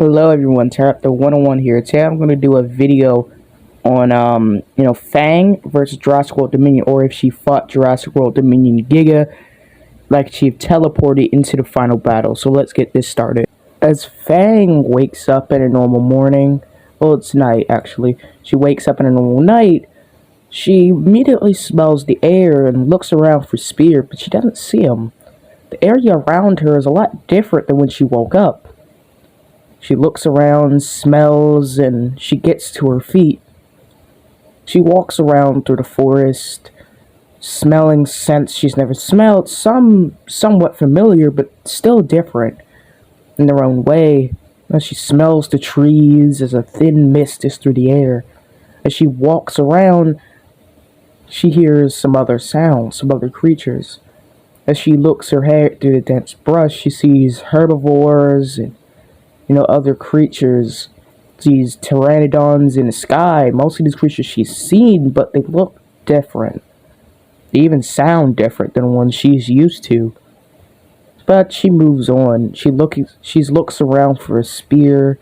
Hello everyone, the 101 here. Today I'm going to do a video on Fang versus Jurassic World Dominion, or if she fought Jurassic World Dominion Giga like she teleported into the final battle. So let's get this started. As Fang wakes up in a normal morning, well, it's night actually. She wakes up in a normal night. She immediately smells the air and looks around for Spear, but she doesn't see him. The area around her is a lot different than when she woke up. She looks around, smells, and she gets to her feet. She walks around through the forest, smelling scents she's never smelled, some somewhat familiar, but still different in their own way. As she smells the trees as a thin mist is through the air. As she walks around, she hears some other sounds, some other creatures. As she looks her head through the dense brush, she sees herbivores and other creatures, these pteranodons in the sky. Most of these creatures she's seen, but they look different. They even sound different than the ones she's used to. But she moves on. She looks around for a Spear,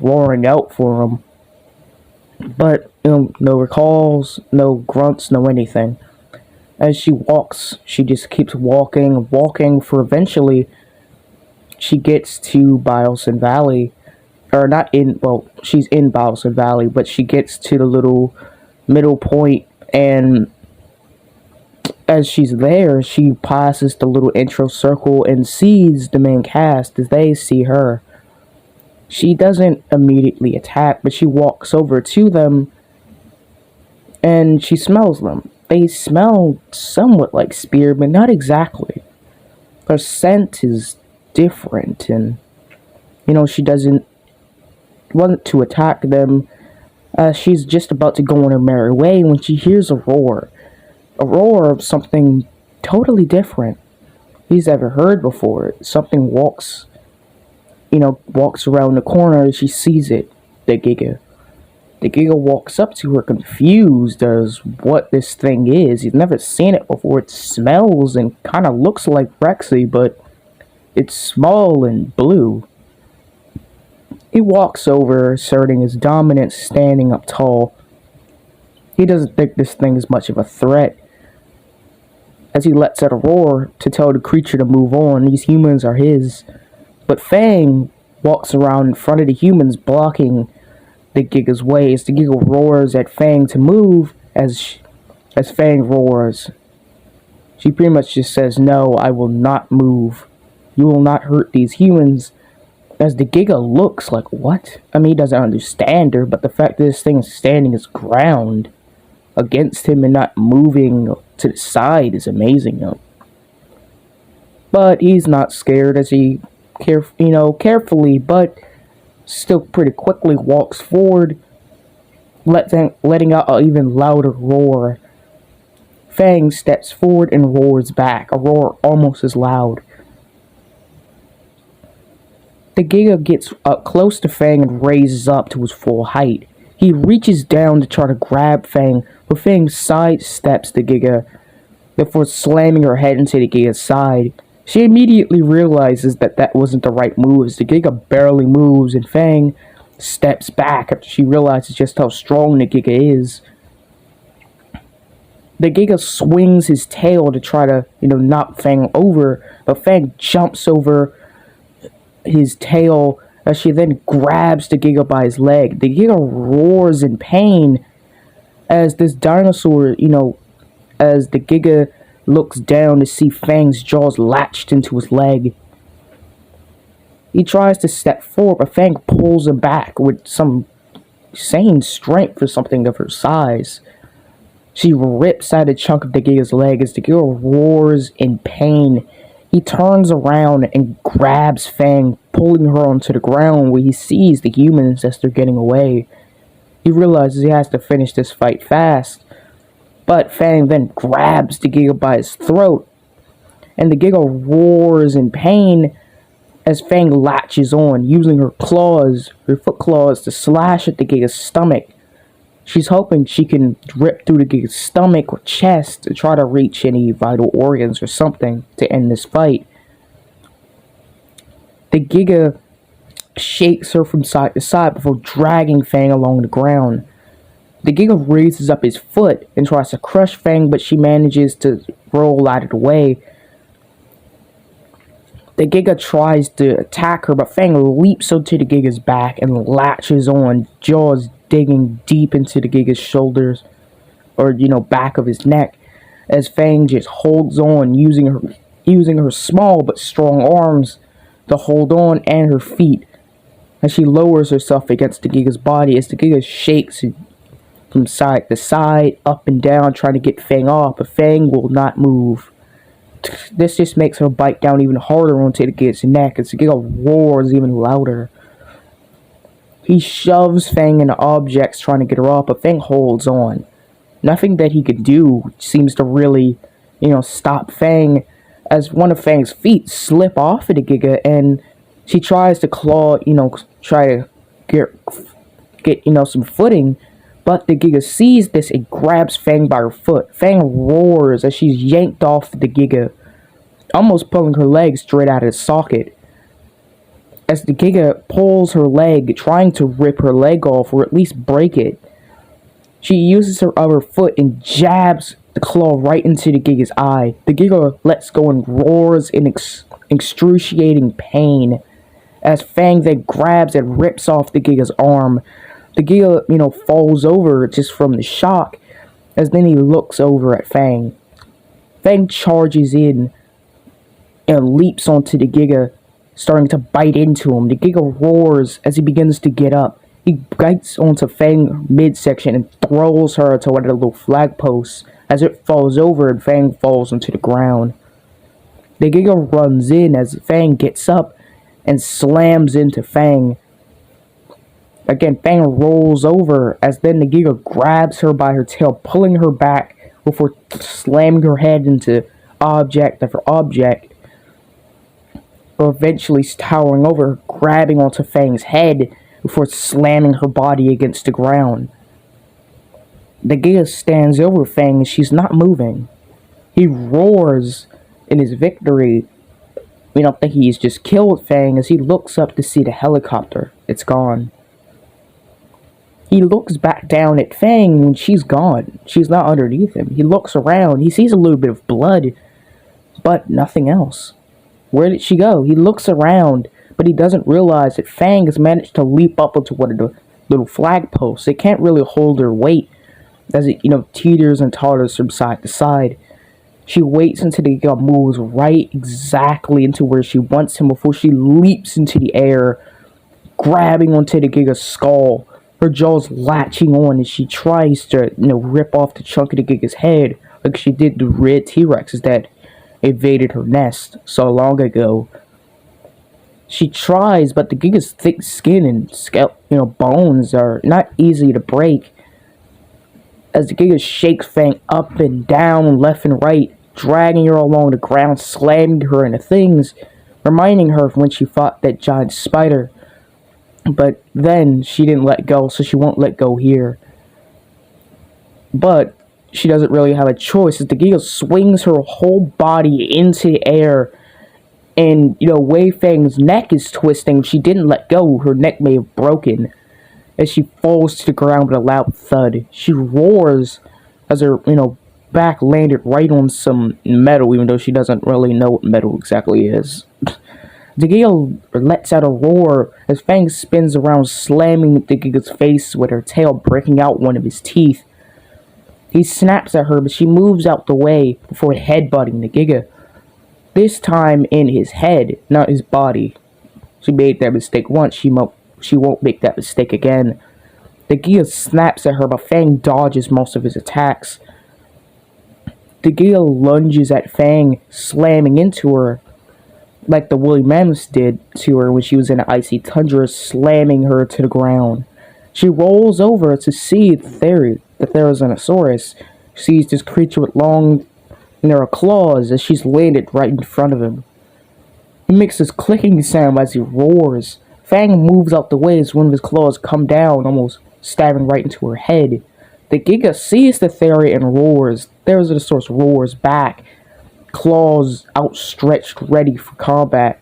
roaring out for him. But no recalls, no grunts, no anything. As she walks, she just keeps walking for eventually she gets to Bileson Valley, or not in, well, she's in Bileson Valley, but she gets to the little middle point, and as she's there, she passes the little intro circle and sees the main cast as they see her. She doesn't immediately attack, but she walks over to them, and she smells them. They smell somewhat like Spear, but not exactly. Their scent is different, and she doesn't want to attack them. She's just about to go on her merry way when she hears a roar of something totally different he's ever heard before. Something walks around the corner. She sees it. The Giga walks up to her, confused as what this thing is. He's never seen it before. It smells and kind of looks like Rexy, but it's small and blue. He walks over, asserting his dominance, standing up tall. He doesn't think this thing is much of a threat, as he lets out a roar to tell the creature to move on. These humans are his. But Fang walks around in front of the humans, blocking the Giga's way. As the Giga roars at Fang to move, as Fang roars, she pretty much just says, "No, I will not move. You will not hurt these humans." As the Giga looks like, what? I mean, he doesn't understand her, but the fact that this thing is standing his ground against him and not moving to the side is amazing. But he's not scared as he, carefully, but still pretty quickly walks forward, letting out an even louder roar. Fang steps forward and roars back, a roar almost as loud. The Giga gets up close to Fang and raises up to his full height. He reaches down to try to grab Fang, but Fang sidesteps the Giga before slamming her head into the Giga's side. She immediately realizes that wasn't the right move, as the Giga barely moves and Fang steps back after she realizes just how strong the Giga is. The Giga swings his tail to try to, knock Fang over, but Fang jumps over his tail as she then grabs the Giga by his leg. The Giga roars in pain as this dinosaur, as the Giga looks down to see Fang's jaws latched into his leg. He tries to step forward, but Fang pulls him back with some insane strength for something of her size. She rips out a chunk of the Giga's leg as the Giga roars in pain. He turns around and grabs Fang, pulling her onto the ground where he sees the humans as they're getting away. He realizes he has to finish this fight fast, but Fang then grabs the Giga by his throat, and the Giga roars in pain as Fang latches on, using her foot claws, to slash at the Giga's stomach. She's hoping she can rip through the Giga's stomach or chest to try to reach any vital organs or something to end this fight. The Giga shakes her from side to side before dragging Fang along the ground. The Giga raises up his foot and tries to crush Fang, but she manages to roll out of the way. The Giga tries to attack her, but Fang leaps onto the Giga's back and latches on, jaws digging deep into the Giga's shoulders, or back of his neck, as Fang just holds on, using her small but strong arms to hold on, and her feet, as she lowers herself against the Giga's body, as the Giga shakes from side to side, up and down, trying to get Fang off, but Fang will not move. This just makes her bite down even harder onto the Giga's neck, as the Giga roars even louder. He shoves Fang into objects trying to get her off, but Fang holds on. Nothing that he could do seems to really, stop Fang, as one of Fang's feet slip off of the Giga, and she tries to claw, try to get some footing, but the Giga sees this and grabs Fang by her foot. Fang roars as she's yanked off the Giga, almost pulling her leg straight out of the socket. As the Giga pulls her leg, trying to rip her leg off, or at least break it, she uses her other foot and jabs the claw right into the Giga's eye. The Giga lets go and roars in excruciating pain, as Fang then grabs and rips off the Giga's arm. The Giga, falls over just from the shock, as then he looks over at Fang. Fang charges in and leaps onto the Giga, starting to bite into him. The Giga roars as he begins to get up. He bites onto Fang's midsection and throws her to one of the little flag posts, as it falls over and Fang falls onto the ground. The Giga runs in as Fang gets up and slams into Fang. Again, Fang rolls over, as then the Giga grabs her by her tail, pulling her back before slamming her head into object after object, or eventually towering over her, grabbing onto Fang's head before slamming her body against the ground. The Giga stands over Fang and she's not moving. He roars in his victory. We don't think he's just killed Fang, as he looks up to see the helicopter. It's gone. He looks back down at Fang when she's gone. She's not underneath him. He looks around. He sees a little bit of blood, but nothing else. Where did she go? He looks around, but he doesn't realize that Fang has managed to leap up onto one of the little flag posts. It can't really hold her weight, as it, teeters and totters from side to side. She waits until the Giga moves right exactly into where she wants him before she leaps into the air, grabbing onto the Giga's skull. Her jaws latching on as she tries to, rip off the chunk of the Giga's head, like she did the red T-Rexes that invaded her nest so long ago. She tries, but the Giga's thick skin and bones are not easy to break, as the Giga shakes Fang up and down, left and right, dragging her along the ground, slamming her into things, reminding her of when she fought that giant spider. But then she didn't let go, so she won't let go here. But she doesn't really have a choice, as the Giga swings her whole body into the air, and Wei Fang's neck is twisting. If she didn't let go, her neck may have broken, as she falls to the ground with a loud thud. She roars as her back landed right on some metal, even though she doesn't really know what metal exactly is. The Giga lets out a roar as Fang spins around, slamming the Giga's face with her tail, breaking out one of his teeth. He snaps at her, but she moves out the way before headbutting the Giga. This time in his head, not his body. She made that mistake once, she won't make that mistake again. The Giga snaps at her, but Fang dodges most of his attacks. The Giga lunges at Fang, slamming into her, like the woolly mammoth did to her when she was in the icy tundra, slamming her to the ground. She rolls over to see the Therizinosaurus. She sees this creature with long, narrow claws as she's landed right in front of him. He makes this clicking sound as he roars. Fang moves out the way as one of his claws come down, almost stabbing right into her head. The Giga sees the Theri and roars. Therizinosaurus roars back, claws outstretched, ready for combat.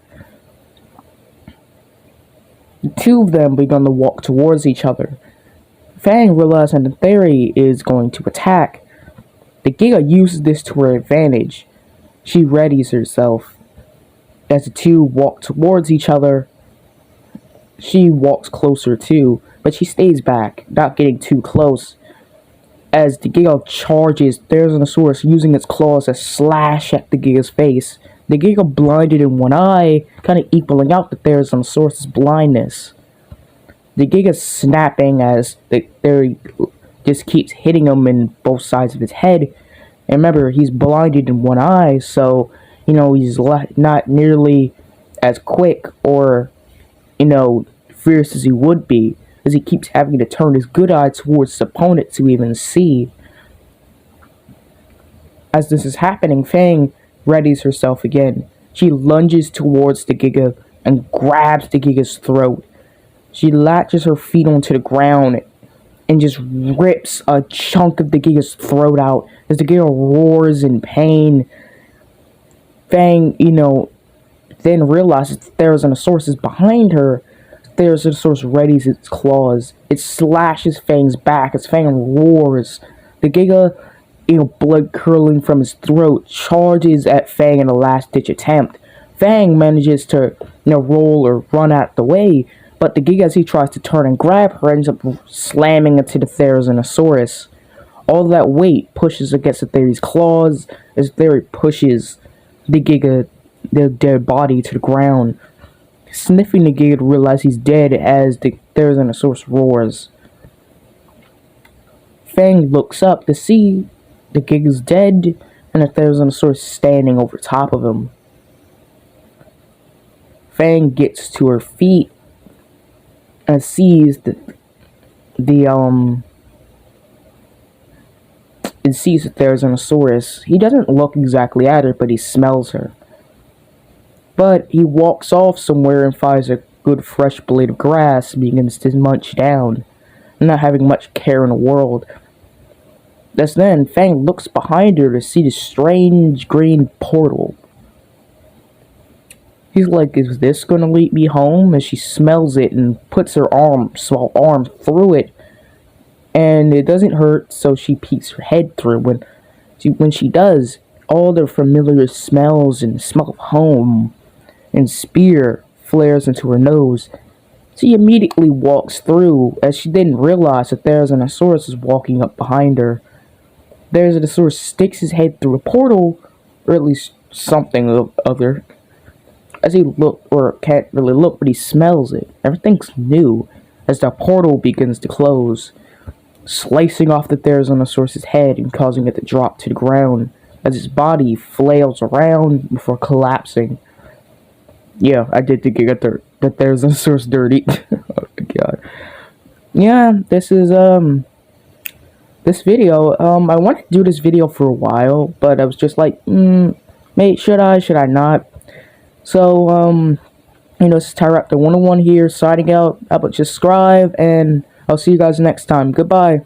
The two of them begun to walk towards each other. Fang, realizing the theory is going to attack, the Giga uses this to her advantage. She readies herself. As the two walk towards each other, she walks closer too, but she stays back, not getting too close. As the Giga charges, Therizinosaurus using its claws to slash at the Giga's face. The Giga blinded in one eye, kind of equaling out the Therizinosaurus' blindness. The Giga's snapping as the Theri just keeps hitting him in both sides of his head. And remember, he's blinded in one eye, so, he's not nearly as quick or, fierce as he would be, as he keeps having to turn his good eye towards his opponent to even see. As this is happening, Fang readies herself again. She lunges towards the Giga and grabs the Giga's throat. She latches her feet onto the ground and just rips a chunk of the Giga's throat out as the Giga roars in pain. Fang, then realizes that Therizinosaurus is behind her. Therizinosaurus readies its claws. It slashes Fang's back as Fang roars. The Giga, blood curling from his throat, charges at Fang in a last-ditch attempt. Fang manages to, roll or run out the way, but the Giga, as he tries to turn and grab her, ends up slamming into the Therizinosaurus. All that weight pushes against the Theri's claws as Theri pushes the Giga, the dead body, to the ground. Sniffing the Giga to realize he's dead as the Therizinosaurus roars. Fang looks up to see the Giga's dead and the Therizinosaurus standing over top of him. Fang gets to her feet and sees the Therizinosaurus. He doesn't look exactly at her, but he smells her. But he walks off somewhere and finds a good fresh blade of grass and begins to munch down, not having much care in the world. Just then, Fang looks behind her to see the strange green portal. He's like, is this gonna lead me home? As she smells it and puts her small arm through it. And it doesn't hurt, so she peeks her head through. When she does, all the familiar smells and smell of home and spear flares into her nose. She immediately walks through, as she didn't realize that Therizinosaurus is walking up behind her. Therizinosaurus sticks his head through a portal, or at least something of other. As he can't really look, but he smells it. Everything's new, as the portal begins to close, slicing off the Therizinosaurus' head and causing it to drop to the ground, as his body flails around before collapsing. Yeah, I did think I got the Therizinosaurus dirty. Oh my god. Yeah, this is, this video, I wanted to do this video for a while, but I was just like, mate, should I not? So, this is Tyraptor 101 here, signing out. How about subscribe, and I'll see you guys next time. Goodbye.